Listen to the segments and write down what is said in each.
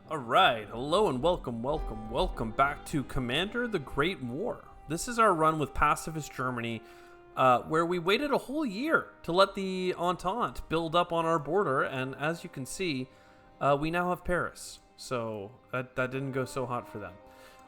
Alright, hello and welcome back to Commander the Great War. This is our run with Pacifist Germany, where we waited a whole year to let the Entente build up on our border, and as you can see, we now have Paris. So that didn't go so hot for them.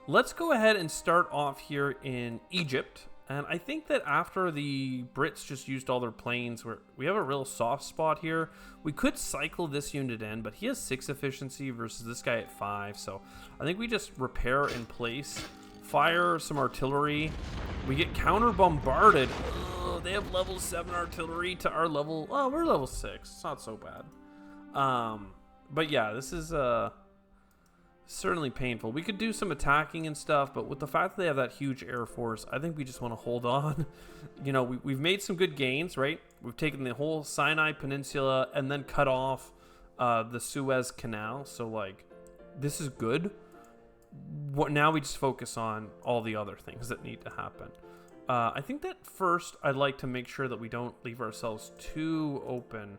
Let's go ahead and start off here in Egypt. And I think that after the Brits just used all their planes, we have a real soft spot here. We could cycle this unit in, but he has 6 efficiency versus this guy at 5. So I think we just repair in place, fire some artillery. We get counter bombarded. Ugh, they have level 7 artillery to our level. Oh, we're level 6. It's not so bad. But yeah, this is certainly painful. We could do some attacking and stuff, but with the fact that they have that huge air force, I think we just want to hold on. You know, we've made some good gains, right? We've taken the whole Sinai Peninsula and then cut off the Suez Canal. So, like, this is good. Now we just focus on all the other things that need to happen. I think that first I'd like to make sure that we don't leave ourselves too open.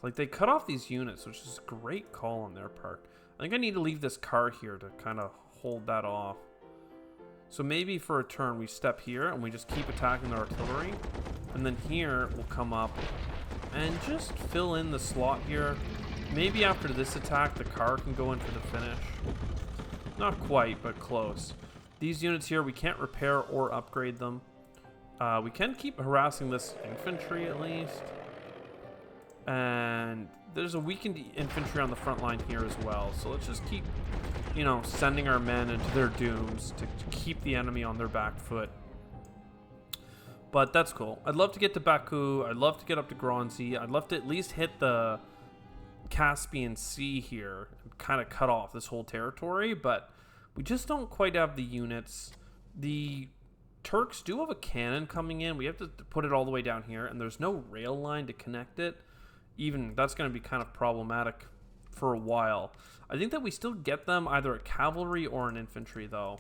Like, they cut off these units, which is a great call on their part. I think I need to leave this car here to kind of hold that off. So maybe for a turn we step here and we just keep attacking the artillery. And then here we'll come up and just fill in the slot here. Maybe after this attack the car can go in for the finish. Not quite, but close. These units here, we can't repair or upgrade them. We can keep harassing this infantry at least. And there's a weakened infantry on the front line here as well. So let's just keep, you know, sending our men into their dooms to keep the enemy on their back foot. But that's cool. I'd love to get to Baku. I'd love to get up to Gronzi. I'd love to at least hit the Caspian Sea here and kind of cut off this whole territory. But we just don't quite have the units. The Turks do have a cannon coming in. We have to put it all the way down here. And there's no rail line to connect it. Even that's going to be kind of problematic for a while. I think that we still get them either a cavalry or an infantry, though.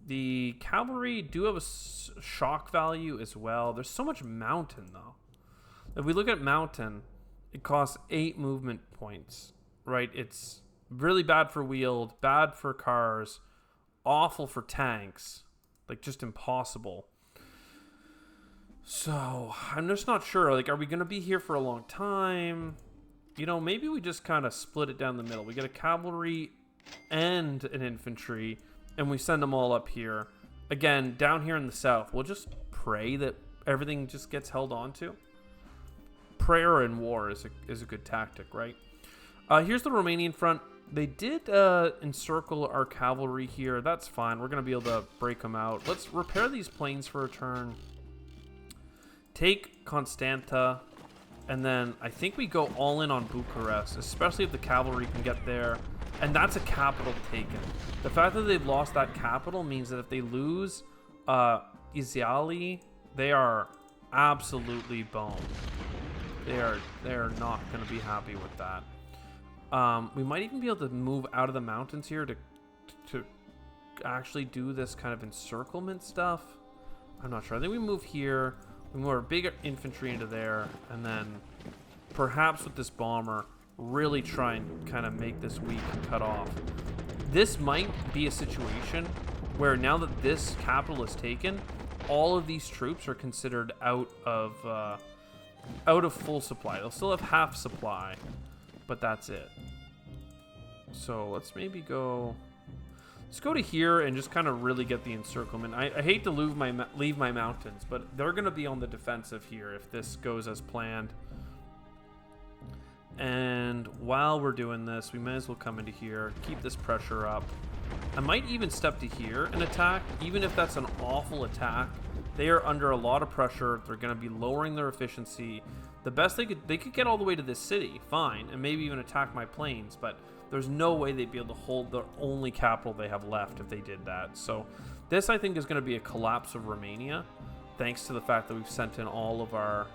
The cavalry do have a shock value as well. There's so much mountain, though. If we look at mountain, it costs 8 movement points, right? It's really bad for wheeled, bad for cars, awful for tanks, like just impossible. So, I'm just not sure. Like, are we going to be here for a long time? You know, maybe we just kind of split it down the middle. We get a cavalry and an infantry, and we send them all up here. Again, down here in the south, we'll just pray that everything just gets held on to. Prayer in war is a good tactic, right? Here's the Romanian front. They did encircle our cavalry here. That's fine. We're going to be able to break them out. Let's repair these planes for a turn. Take Constanta, and then I think we go all in on Bucharest, especially if the cavalry can get there. And that's a capital taken. The fact that they've lost that capital means that if they lose Izali, they are absolutely boned. They are not going to be happy with that. We might even be able to move out of the mountains here to actually do this kind of encirclement stuff. I'm not sure. I think we move here. We move our bigger infantry into there, and then perhaps with this bomber, really try and kind of make this weak and cut off. This might be a situation where now that this capital is taken, all of these troops are considered out of full supply. They'll still have half supply, but that's it. So let's maybe go. Let's go to here and just kind of really get the encirclement. I hate to leave my mountains, but they're going to be on the defensive here if this goes as planned. And while we're doing this, we may as well come into here, keep this pressure up. I might even step to here and attack, even if that's an awful attack. They are under a lot of pressure. They're going to be lowering their efficiency. The best they could get all the way to this city, fine, and maybe even attack my planes, but there's no way they'd be able to hold the only capital they have left if they did that. So this, I think, is going to be a collapse of Romania, thanks to the fact that we've sent in all of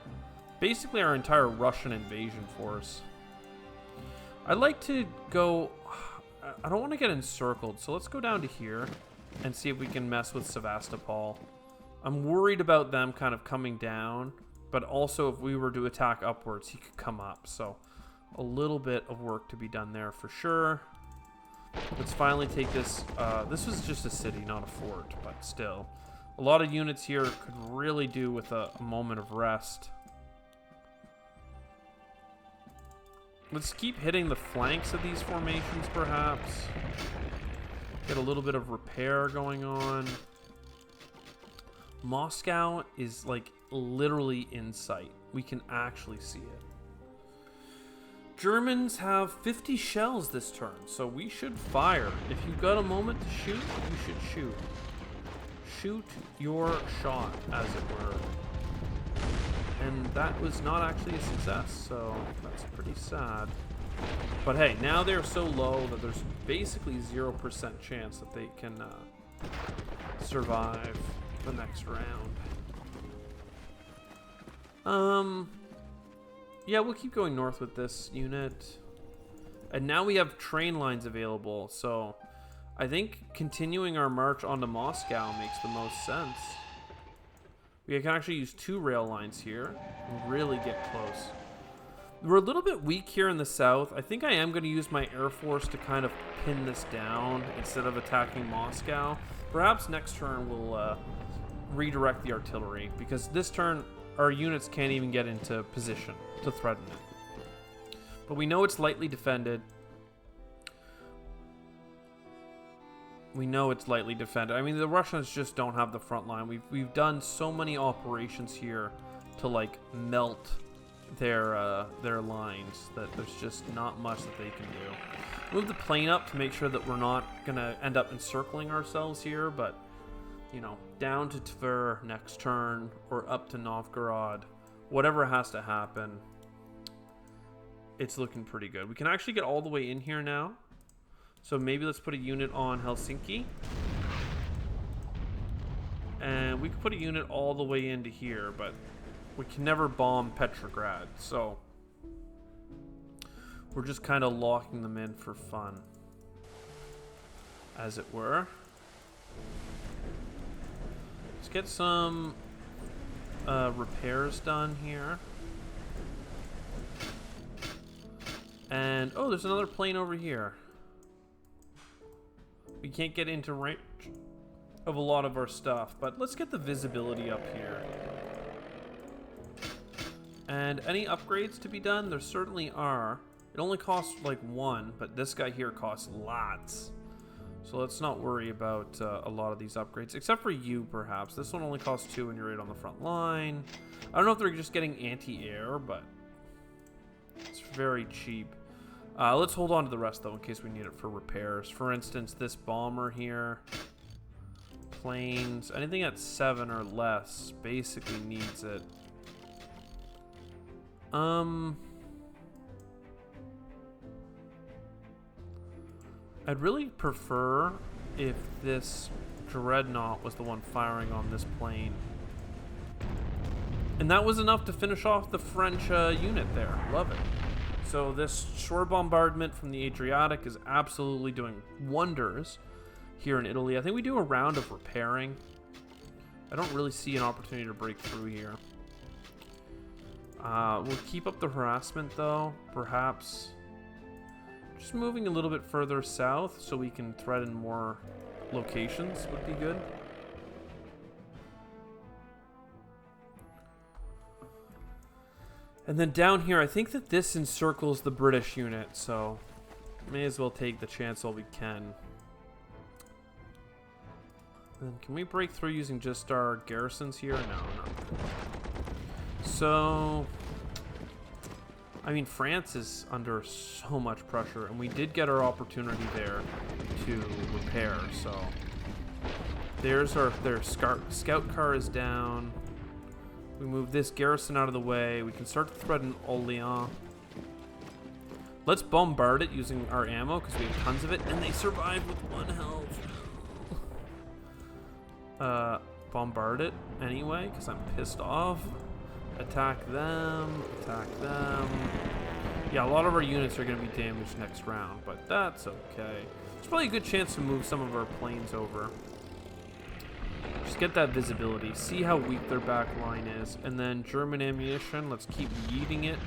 basically our entire Russian invasion force. I'd like to go, I don't want to get encircled, so let's go down to here and see if we can mess with Sevastopol. I'm worried about them kind of coming down, but also if we were to attack upwards, he could come up. So a little bit of work to be done there for sure. Let's finally take this. This was just a city, not a fort, but still. A lot of units here could really do with a moment of rest. Let's keep hitting the flanks of these formations, perhaps. Get a little bit of repair going on. Moscow is like literally in sight. We can actually see it. Germans have 50 shells this turn, so we should fire. If you've got a moment to shoot, you should shoot. Shoot your shot, as it were. And that was not actually a success, so that's pretty sad. But hey, now they're so low that there's basically 0% chance that they can survive the next round. Yeah, we'll keep going north with this unit. And now we have train lines available, so I think continuing our march onto Moscow makes the most sense. We can actually use 2 rail lines here and really get close. We're a little bit weak here in the south. I think I am going to use my Air Force to kind of pin this down instead of attacking Moscow. Perhaps next turn we'll redirect the artillery, because this turn our units can't even get into position to threaten it. But we know it's lightly defended. We know it's lightly defended. I mean, the Russians just don't have the front line. We've done so many operations here to like melt their lines that there's just not much that they can do. Move the plane up to make sure that we're not gonna end up encircling ourselves here, but you know, down to Tver next turn or up to Novgorod, whatever has to happen. It's looking pretty good. We can actually get all the way in here now. So maybe let's put a unit on Helsinki. And we could put a unit all the way into here, but we can never bomb Petrograd. So we're just kind of locking them in for fun, as it were. Let's get some repairs done here. And, oh, there's another plane over here. We can't get into range of a lot of our stuff, but let's get the visibility up here. And any upgrades to be done? There certainly are. It only costs like 1, but this guy here costs lots. So let's not worry about a lot of these upgrades, except for you, perhaps. This one only costs 2 and you're right on the front line. I don't know if they're just getting anti-air, but it's very cheap. Let's hold on to the rest, though, in case we need it for repairs. For instance, this bomber here. Planes. Anything at 7 or less basically needs it. I'd really prefer if this dreadnought was the one firing on this plane. And that was enough to finish off the French unit there. Love it. So this shore bombardment from the Adriatic is absolutely doing wonders here in Italy. I think we do a round of repairing. I don't really see an opportunity to break through here. We'll keep up the harassment, though. Perhaps just moving a little bit further south so we can threaten more locations would be good. And then down here, I think that this encircles the British unit, so may as well take the chance while we can. And can we break through using just our garrisons here? No, not really. So, I mean, France is under so much pressure, and we did get our opportunity there to repair, so there's their scout car is down. We move this garrison out of the way. We can start to threaten Orléans. Let's bombard it using our ammo, because we have tons of it, and they survive with 1 health. Bombard it anyway, because I'm pissed off. Attack them. Attack them. Yeah, a lot of our units are going to be damaged next round, but that's okay. There's probably a good chance to move some of our planes over. Just get that visibility. See how weak their back line is. And then German ammunition. Let's keep yeeting it.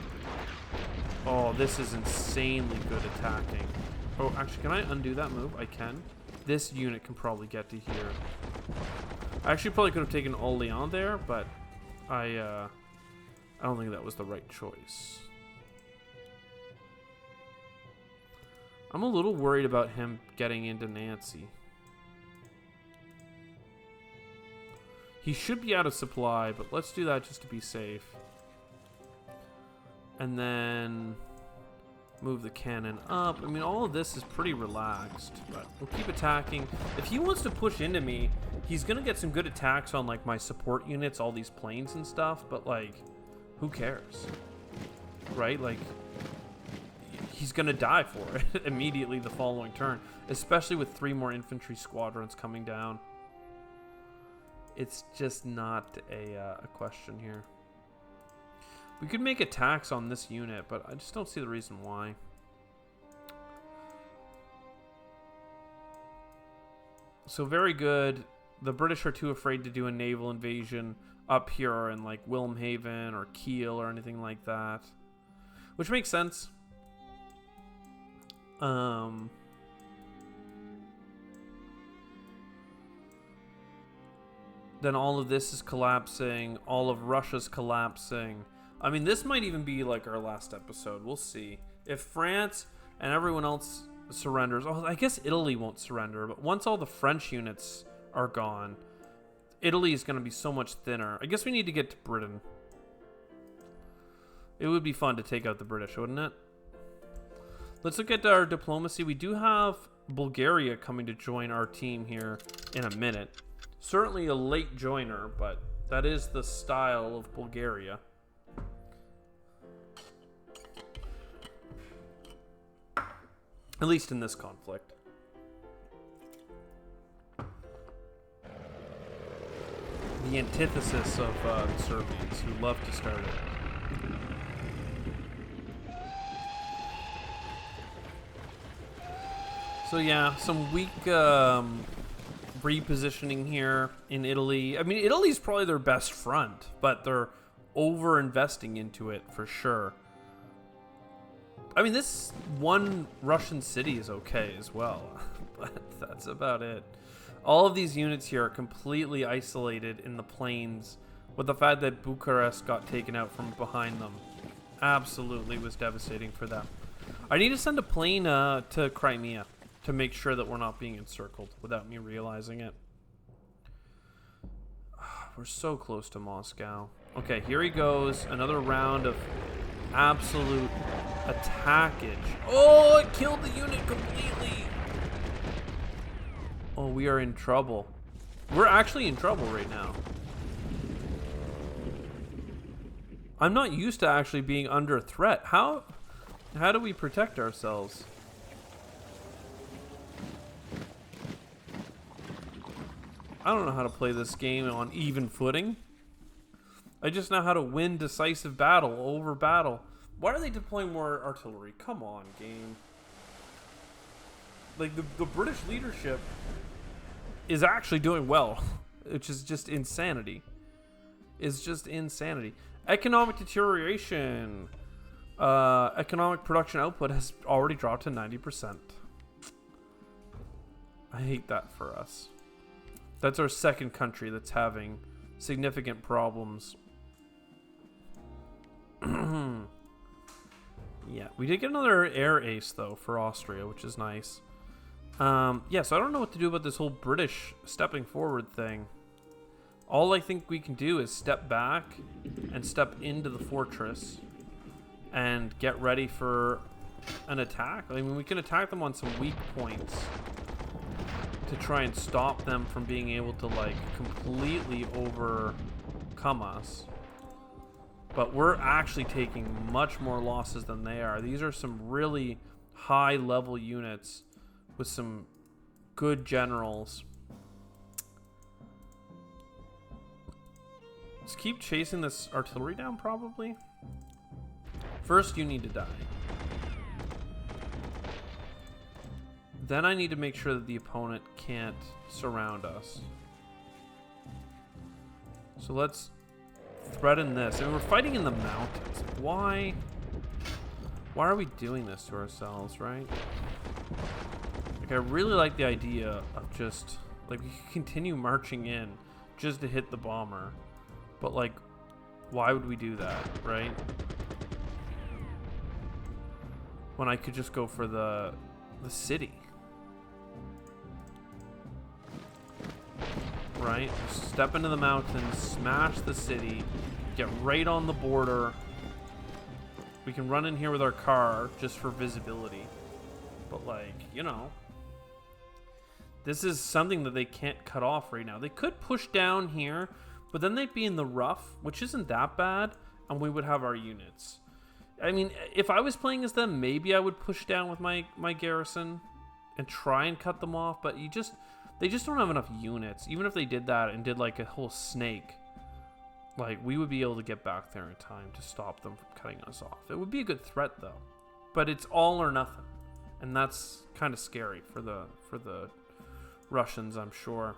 Oh, this is insanely good attacking. Oh, actually, can I undo that move? I can. This unit can probably get to here. I actually probably could have taken Oleon there, but I don't think that was the right choice. I'm a little worried about him getting into Nancy. He should be out of supply, but let's do that just to be safe. And then move the cannon up. I mean, all of this is pretty relaxed, but we'll keep attacking. If he wants to push into me, he's going to get some good attacks on, like, my support units, all these planes and stuff, but, like, who cares? Right? Like, he's going to die for it immediately the following turn, especially with 3 more infantry squadrons coming down. It's just not a question here. We could make attacks on this unit, but I just don't see the reason why. So very good. The British are too afraid to do a naval invasion up here in like Wilmhaven or Kiel or anything like that, which makes sense. Then all of this is collapsing. All of Russia's collapsing. I mean, this might even be like our last episode. We'll see. If France and everyone else surrenders. Oh, I guess Italy won't surrender. But once all the French units are gone, Italy is going to be so much thinner. I guess we need to get to Britain. It would be fun to take out the British, wouldn't it? Let's look at our diplomacy. We do have Bulgaria coming to join our team here in a minute. Certainly a late joiner, but that is the style of Bulgaria. At least in this conflict. The antithesis of the Serbians, who love to start it. So yeah, some weak repositioning here in Italy. I mean, Italy's probably their best front, but they're over-investing into it for sure. I mean, this one Russian city is okay as well, but that's about it. All of these units here are completely isolated in the plains, with the fact that Bucharest got taken out from behind them. Absolutely was devastating for them. I need to send a plane to Crimea to make sure that we're not being encircled without me realizing it. We're so close to Moscow. Okay, here he goes. Another round of absolute attackage. Oh, it killed the unit completely. Oh, we are in trouble. We're actually in trouble right now. I'm not used to actually being under threat. How do we protect ourselves? I don't know how to play this game on even footing. I just know how to win decisive battle over battle. Why are they deploying more artillery? Come on, game. Like, the British leadership is actually doing well, which is just insanity. It's just insanity. Economic deterioration. Economic production output has already dropped to 90%. I hate that for us. That's our second country that's having significant problems. Yeah, we did get another air ace, though, for Austria, which is nice. Yeah, so I don't know what to do about this whole British stepping forward thing. All I think we can do is step back and step into the fortress and get ready for an attack. I mean, we can attack them on some weak points to try and stop them from being able to, like, completely overcome us. But we're actually taking much more losses than they are. These are some really high-level units with some good generals. Let's keep chasing this artillery down, probably. First, you need to die. Then I need to make sure that the opponent can't surround us. So let's threaten this. I mean, we're fighting in the mountains. Why? Why are we doing this to ourselves, right? Like, I really like the idea of just, like, we could continue marching in just to hit the bomber. But, like, why would we do that, right? When I could just go for the city. Right? Just step into the mountains, smash the city, get right on the border. We can run in here with our car just for visibility. But, like, you know, this is something that they can't cut off right now. They could push down here, but then they'd be in the rough, which isn't that bad, and we would have our units. I mean, if I was playing as them, maybe I would push down with my garrison and try and cut them off, but they just don't have enough units. Even if they did that and did like a whole snake, like, we would be able to get back there in time to stop them from cutting us off. It would be a good threat, though. But it's all or nothing, and that's kind of scary for the Russians, I'm sure.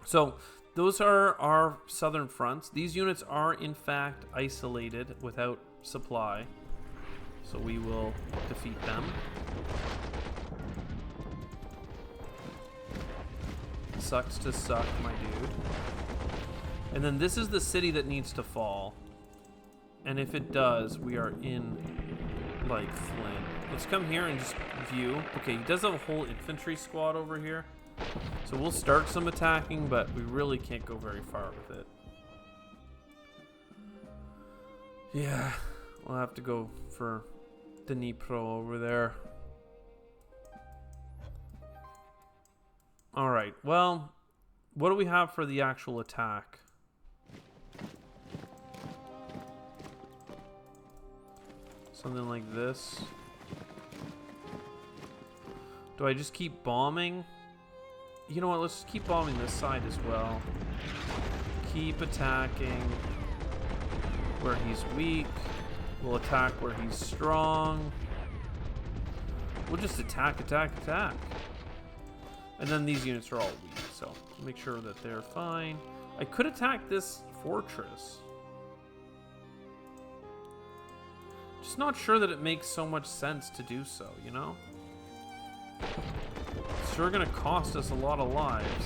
So those are our southern fronts. These units are in fact isolated without supply, so we will defeat them. Sucks to suck, my dude. And then this is the city that needs to fall, and if it does, we are in like Flint. Let's come here and just view. Okay, he does have a whole infantry squad over here, so we'll start some attacking, but we really can't go very far with it. Yeah, we'll have to go for Dnipro over there. Alright, well, what do we have for the actual attack? Something like this. Do I just keep bombing? You know what, let's just keep bombing this side as well. Keep attacking where he's weak. We'll attack where he's strong. We'll just attack. And then these units are all weak, so make sure that they're fine. I could attack this fortress. Just not sure that it makes so much sense to do so, you know? It's sure gonna cost us a lot of lives.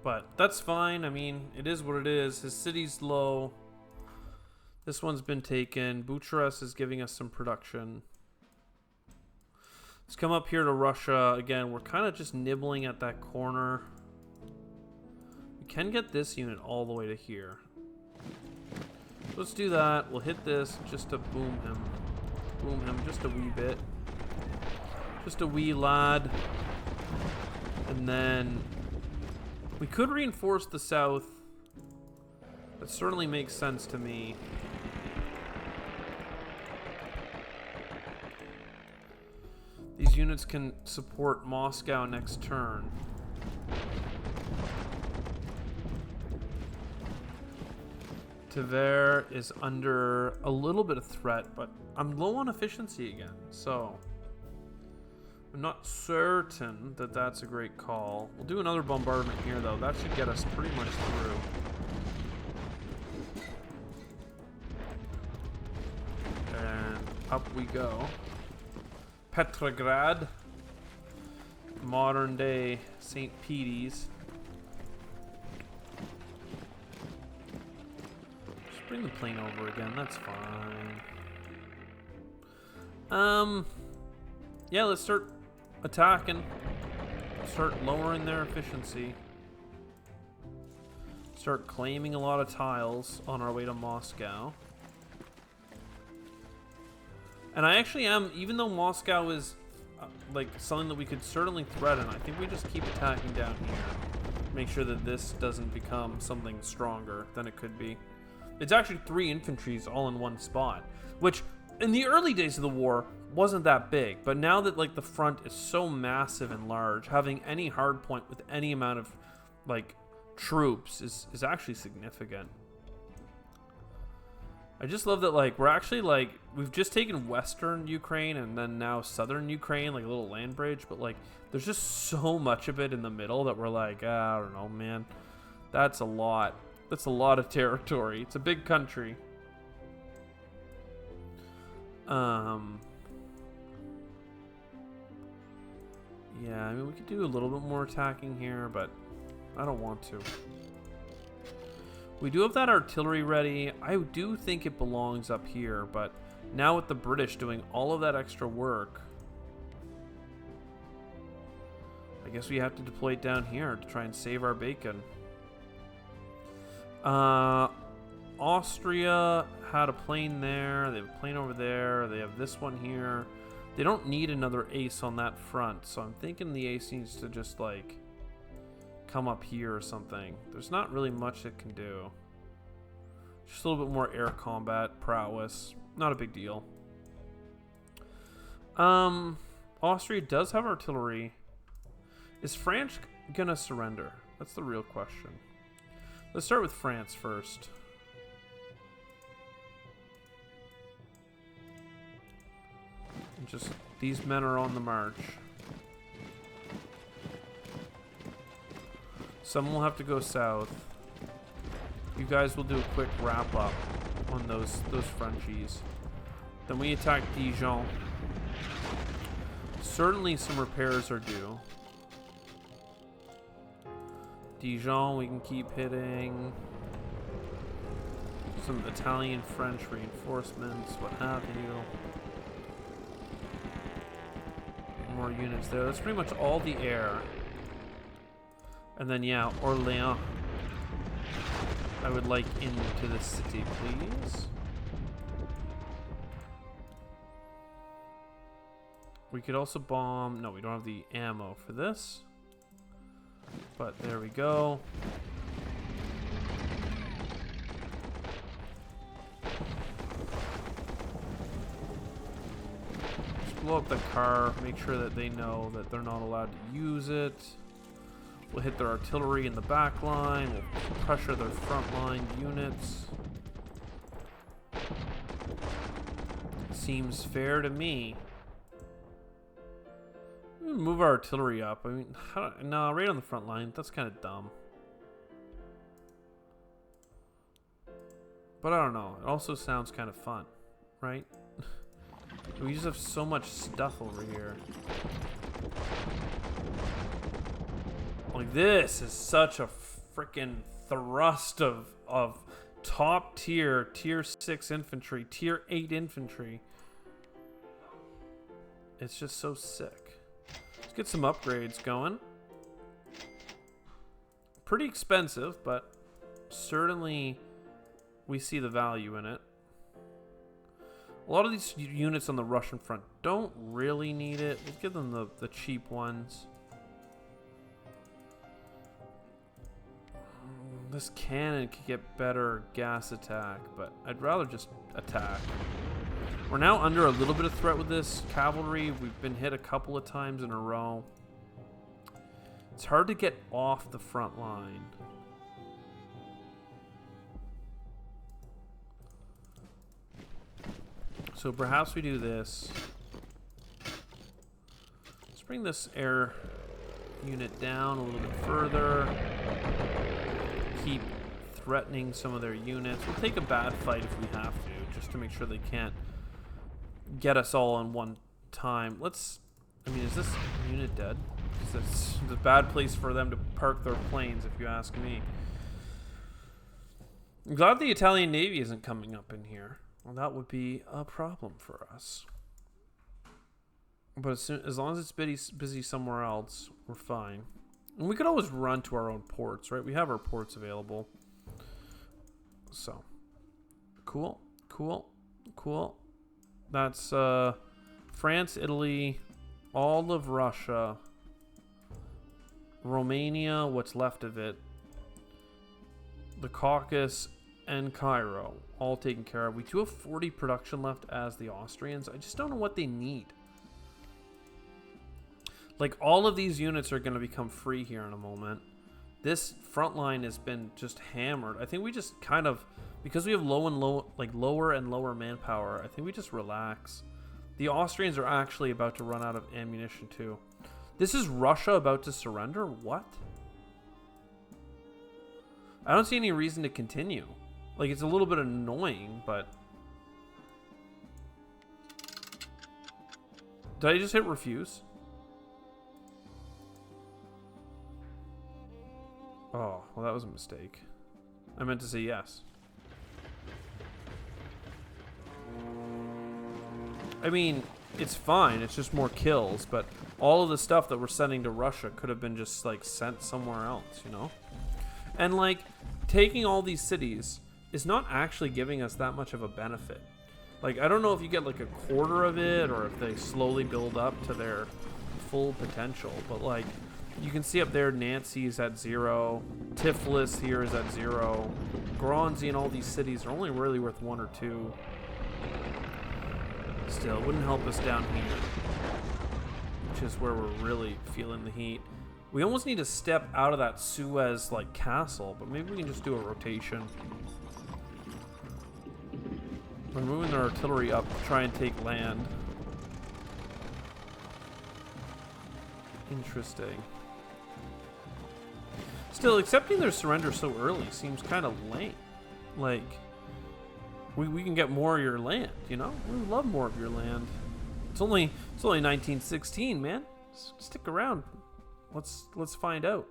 But that's fine. I mean, it is what it is. His city's low. This one's been taken. Bucharest is giving us some production. Let's come up here to Russia. Again, we're kind of just nibbling at that corner. We can get this unit all the way to here. Let's do that. We'll hit this just to boom him. Boom him just a wee bit. Just a wee lad. And then we could reinforce the south. That certainly makes sense to me. These units can support Moscow next turn. Tver is under a little bit of threat, but I'm low on efficiency again, so I'm not certain that that's a great call. We'll do another bombardment here, though. That should get us pretty much through. And up we go. Petrograd, modern day St. Pete's. Just bring the plane over again, that's fine. Yeah, let's start attacking. Start lowering their efficiency. Start claiming a lot of tiles on our way to Moscow. And I actually am, even though Moscow is like something that we could certainly threaten, I think we just keep attacking down here. Make sure that this doesn't become something stronger than it could be. It's actually 3 infantries all in one spot, which in the early days of the war wasn't that big. But now that like the front is so massive and large, having any hard point with any amount of like troops is actually significant. I just love that, like, we're actually, like, we've just taken western Ukraine and then now southern Ukraine, like a little land bridge, but, like, there's just so much of it in the middle that we're like, I don't know, man. That's a lot. That's a lot of territory. It's a big country. Yeah, I mean, we could do a little bit more attacking here, but I don't want to. We do have that artillery ready. I do think it belongs up here, but now with the British doing all of that extra work, I guess we have to deploy it down here to try and save our bacon. Austria had a plane there. They have a plane over there. They have this one here. They don't need another ace on that front, so I'm thinking the ace needs to just, like, come up here or something. There's not really much it can do. Just a little bit more air combat prowess. Not a big deal. Austria does have artillery. Is France gonna surrender? That's the real question. Let's start with France first. And just, these men are on the march. Some will have to go south. You guys will do a quick wrap up on those Frenchies. Then we attack Dijon. Certainly some repairs are due. Dijon, we can keep hitting. Some Italian, French reinforcements, what have you. More units there. That's pretty much all the air. And then, yeah, Orléans. I would like into the city, please. We could also bomb... No, we don't have the ammo for this. But there we go. Just blow up the car. Make sure that they know that they're not allowed to use it. We'll hit their artillery in the back line. We'll pressure their front line units. Seems fair to me. Move our artillery up. I mean, no, right on the front line. That's kind of dumb. But I don't know. It also sounds kind of fun, right? We just have so much stuff over here. Like, this is such a freaking thrust of top tier, tier 6 infantry, tier 8 infantry. It's just so sick. Let's get some upgrades going. Pretty expensive, but certainly we see the value in it. A lot of these units on the Russian front don't really need it. We'll give them the cheap ones. This cannon could get better gas attack, but I'd rather just attack. We're now under a little bit of threat with this cavalry. We've been hit a couple of times in a row. It's hard to get off the front line. So perhaps we do this. Let's bring this air unit down a little bit further. Keep threatening some of their units. We'll take a bad fight if we have to, just to make sure they can't get us all in one time. Let's... I mean, is this unit dead? Because it's a bad place for them to park their planes, if you ask me. I'm glad the Italian Navy isn't coming up in here. Well, that would be a problem for us. But as long as it's busy somewhere else, we're fine. And we could always run to our own ports, right? We have our ports available. So, cool, cool, cool. That's France, Italy, all of Russia, Romania, what's left of it, the Caucasus, and Cairo, all taken care of. We do have 40 production left as the Austrians. I just don't know what they need. Like, all of these units are going to become free here in a moment. This front line has been just hammered. I think we just kind of, because we have lower and lower manpower, I think we just relax. The Austrians are actually about to run out of ammunition too. This is Russia about to surrender? What? I don't see any reason to continue. Like, it's a little bit annoying, but Did I just hit refuse? Oh, well, that was a mistake. I meant to say yes. I mean, it's fine. It's just more kills, but all of the stuff that we're sending to Russia could have been just, like, sent somewhere else, you know? And, like, taking all these cities is not actually giving us that much of a benefit. Like, I don't know if you get, like, a quarter of it or if they slowly build up to their full potential, but, like, you can see up there Nancy's at 0, Tiflis here is at 0, Gronzi and all these cities are only really worth 1 or 2. Still, it wouldn't help us down here, which is where we're really feeling the heat. We almost need to step out of that Suez, like, castle, but maybe we can just do a rotation. We're moving their artillery up to try and take land. Interesting. Still, accepting their surrender so early seems kind of lame. Like, we can get more of your land, you know? We would love more of your land. It's only 1916, man. Stick around. Let's find out.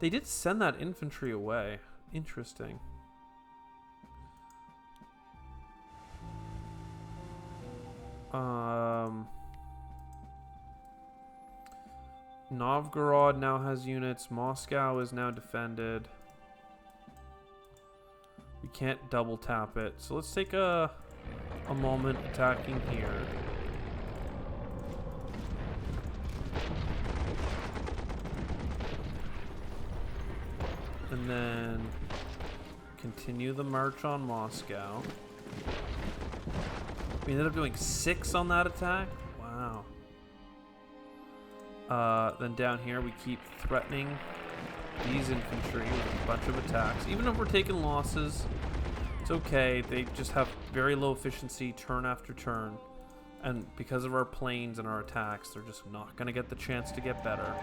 They did send that infantry away. Interesting. Novgorod now has units. Moscow is now defended. We can't double tap it. So let's take a moment attacking here. And then continue the march on Moscow. We ended up doing 6 on that attack. Wow. Then down here we keep threatening these infantry with a bunch of attacks. Even if we're taking losses, it's okay. They just have very low efficiency turn after turn. And because of our planes and our attacks, they're just not going to get the chance to get better.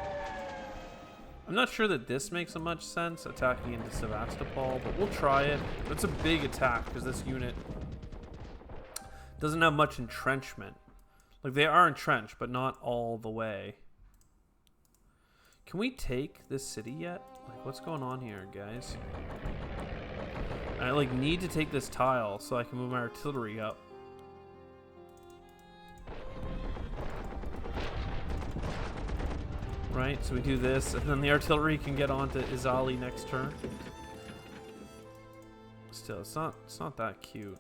I'm not sure that this makes much sense, attacking into Sevastopol, but we'll try it. It's a big attack because this unit doesn't have much entrenchment. Like, they are entrenched, but not all the way. Can we take this city yet? Like, what's going on here, guys? I, like, need to take this tile so I can move my artillery up. Right, so we do this, and then the artillery can get onto Izali next turn. Still, it's not that cute.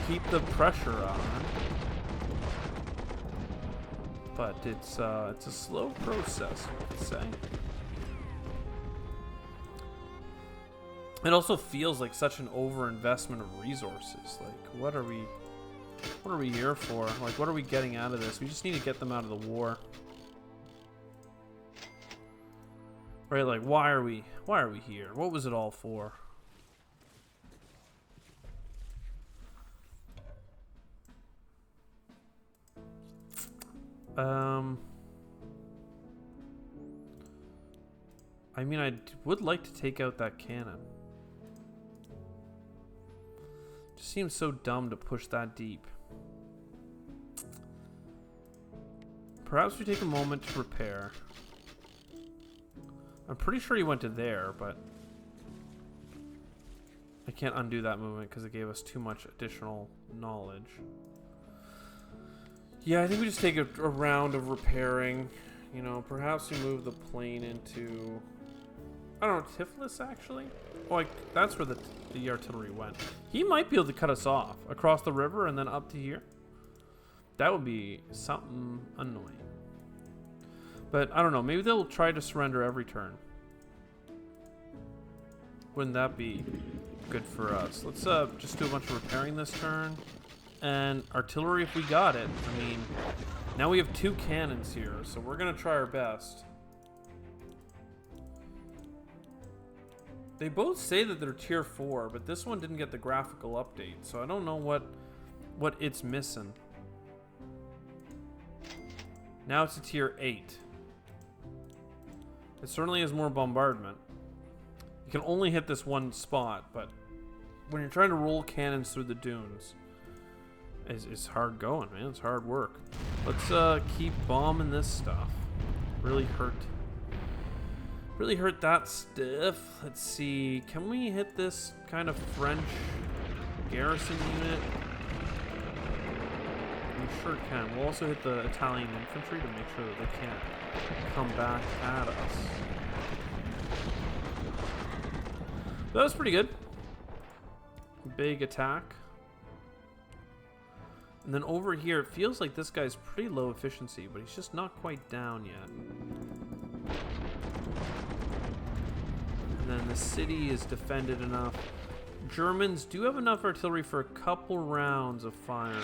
Keep the pressure on, but it's a slow process, let's say. It also feels like such an overinvestment of resources. Like, what are we here for? Like, what are we getting out of this? We just need to get them out of the war. Right, like, why are we here? What was it all for? I mean, I would like to take out that cannon. Just seems so dumb to push that deep. Perhaps we take a moment to repair. I'm pretty sure he went to there, but I can't undo that movement because it gave us too much additional knowledge. Yeah, I think we just take a round of repairing. You know, perhaps we move the plane into, I don't know, Tiflis, actually? Oh, like, that's where the artillery went. He might be able to cut us off across the river and then up to here. That would be something annoying. But, I don't know, maybe they'll try to surrender every turn. Wouldn't that be good for us? Let's just do a bunch of repairing this turn. And artillery if we got it. I mean, now we have 2 cannons here, so we're going to try our best. They both say that they're tier 4, but this one didn't get the graphical update, so I don't know what it's missing. Now it's a tier 8. It certainly has more bombardment. You can only hit this one spot, but when you're trying to roll cannons through the dunes, It's hard going, man. It's hard work. Let's keep bombing this stuff. Really hurt that stuff. Let's see. Can we hit this kind of French garrison unit? We sure can. We'll also hit the Italian infantry to make sure that they can't come back at us. That was pretty good. Big attack. And then over here, it feels like this guy's pretty low efficiency, but he's just not quite down yet. And then the city is defended enough. Germans do have enough artillery for a couple rounds of firing.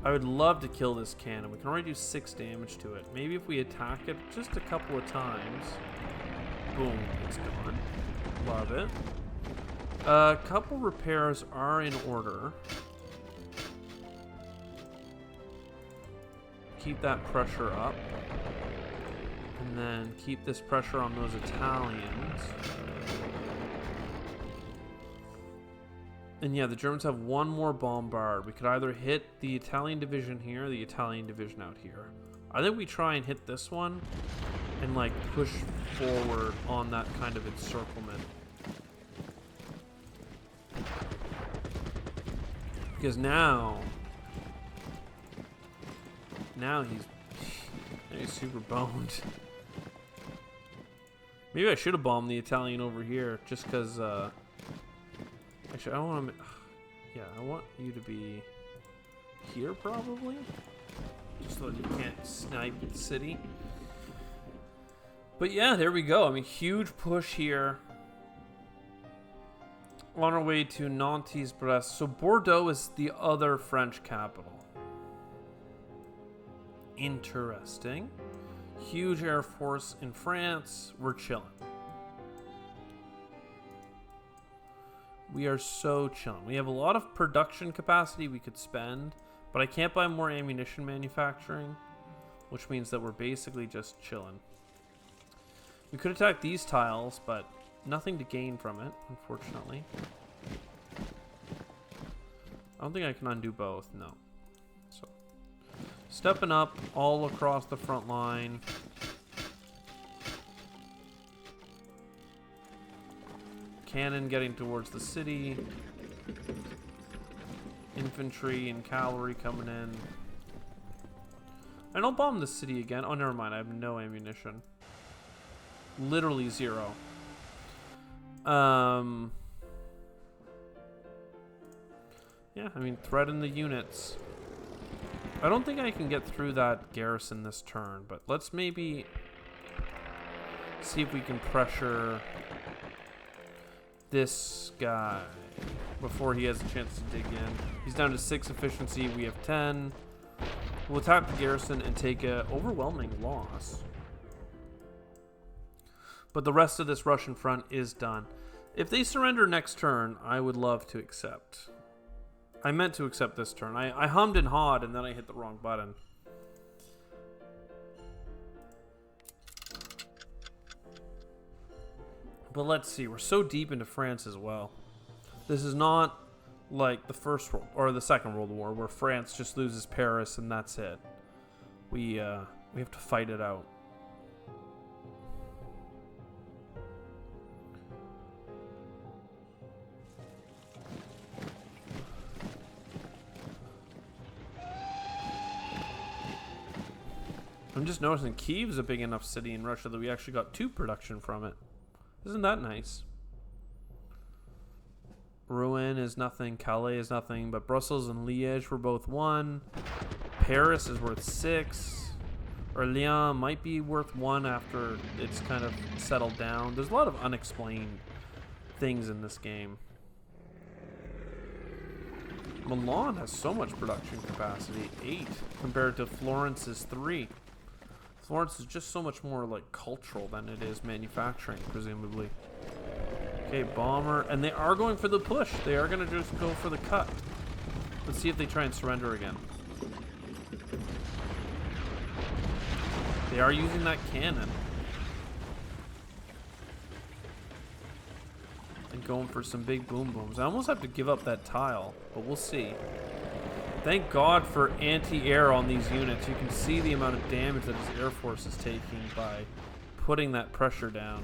I would love to kill this cannon. We can already do 6 damage to it. Maybe if we attack it just a couple of times. Boom, it's gone. Love it. A couple repairs are in order. Keep that pressure up. And then keep this pressure on those Italians. And yeah, the Germans have one more bombard. We could either hit the Italian division here or the Italian division out here. I think we try and hit this one and like push forward on that kind of encirclement. Because now he's super boned. Maybe I should have bombed the Italian over here just because, actually I don't want to, yeah, I want you to be here probably, just so that you can't snipe the city. But yeah, there we go. I mean, huge push here. On our way to Nantes, Brest. So Bordeaux is the other French capital. Interesting. Huge air force in France. We're chilling. We are so chilling. We have a lot of production capacity we could spend, but I can't buy more ammunition manufacturing, which means that we're basically just chilling. We could attack these tiles, but nothing to gain from it, unfortunately. I don't think I can undo both, no. So, stepping up all across the front line. Cannon getting towards the city. Infantry and cavalry coming in. And I'll bomb the city again. Oh, never mind. I have no ammunition. Literally 0. Yeah, I mean, threaten the units. I don't think I can get through that garrison this turn, but let's maybe see if we can pressure this guy before he has a chance to dig in. He's down to 6 efficiency. We have 10. We'll attack the garrison and take an overwhelming loss. But the rest of this Russian front is done. If they surrender next turn, I would love to accept. I meant to accept this turn. I hummed and hawed, and then I hit the wrong button. But let's see. We're so deep into France as well. This is not like the first world or the Second World War, where France just loses Paris and that's it. We have to fight it out. I'm just noticing Kiev's a big enough city in Russia that we actually got 2 production from it. Isn't that nice? Rouen is nothing, Calais is nothing, but Brussels and Liège were both 1. Paris is worth 6. Orléans might be worth 1 after it's kind of settled down. There's a lot of unexplained things in this game. Milan has so much production capacity, 8, compared to Florence's 3. Florence is just so much more like cultural than it is manufacturing, presumably. Okay, bomber, and they are going for the push. They are going to just go for the cut. Let's see if they try and surrender again. They are using that cannon. And going for some big boom booms. I almost have to give up that tile, but we'll see. Thank God for anti-air on these units. You can see the amount of damage that his Air Force is taking by putting that pressure down.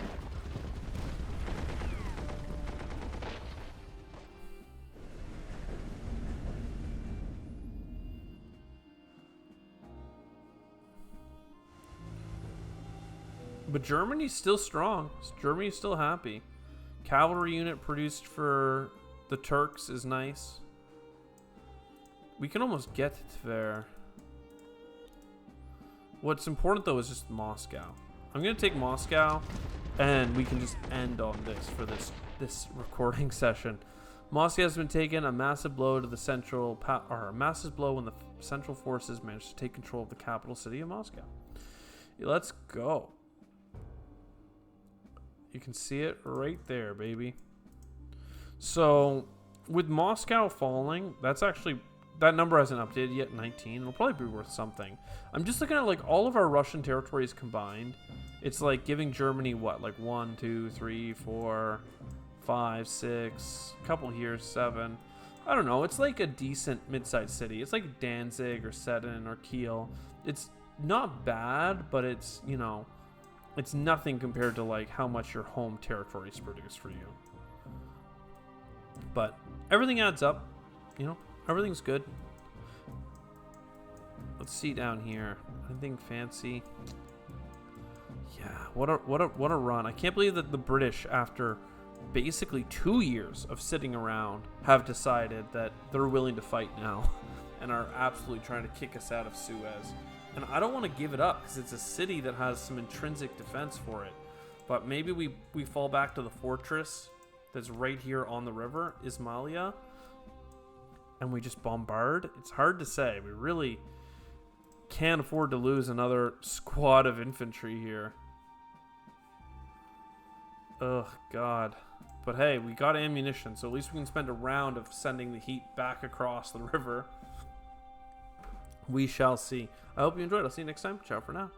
But Germany's still strong. Germany's still happy. Cavalry unit produced for the Turks is nice. We can almost get to there. What's important though is just Moscow. I'm gonna take Moscow, and we can just end on this for this recording session. Moscow has been taken, a massive blow to the central or a massive blow when the central forces managed to take control of the capital city of Moscow. Let's go. You can see it right there, baby. So with Moscow falling, that's actually, that number hasn't updated yet, 19. It'll probably be worth something. I'm just looking at like all of our Russian territories combined. It's like giving Germany what, like 1, 2, 3, 4, 5, 6, couple here, 7. I don't know. It's like a decent mid-sized city. It's like Danzig or Sedan or Kiel. It's not bad, but it's, you know, it's nothing compared to like how much your home territories produce for you. But everything adds up, you know, everything's good. Let's see down here. Anything fancy? Yeah, what a run. I can't believe that the British, after basically 2 years of sitting around, have decided that they're willing to fight now and are absolutely trying to kick us out of Suez. And I don't want to give it up because it's a city that has some intrinsic defense for it. But maybe we fall back to the fortress that's right here on the river, Ismailia, and we just bombard. It's hard to say. We really can't afford to lose another squad of infantry here. Ugh, God. But hey, we got ammunition, so at least we can spend a round of sending the heat back across the river. We shall see. I hope you enjoyed. I'll see you next time. Ciao for now.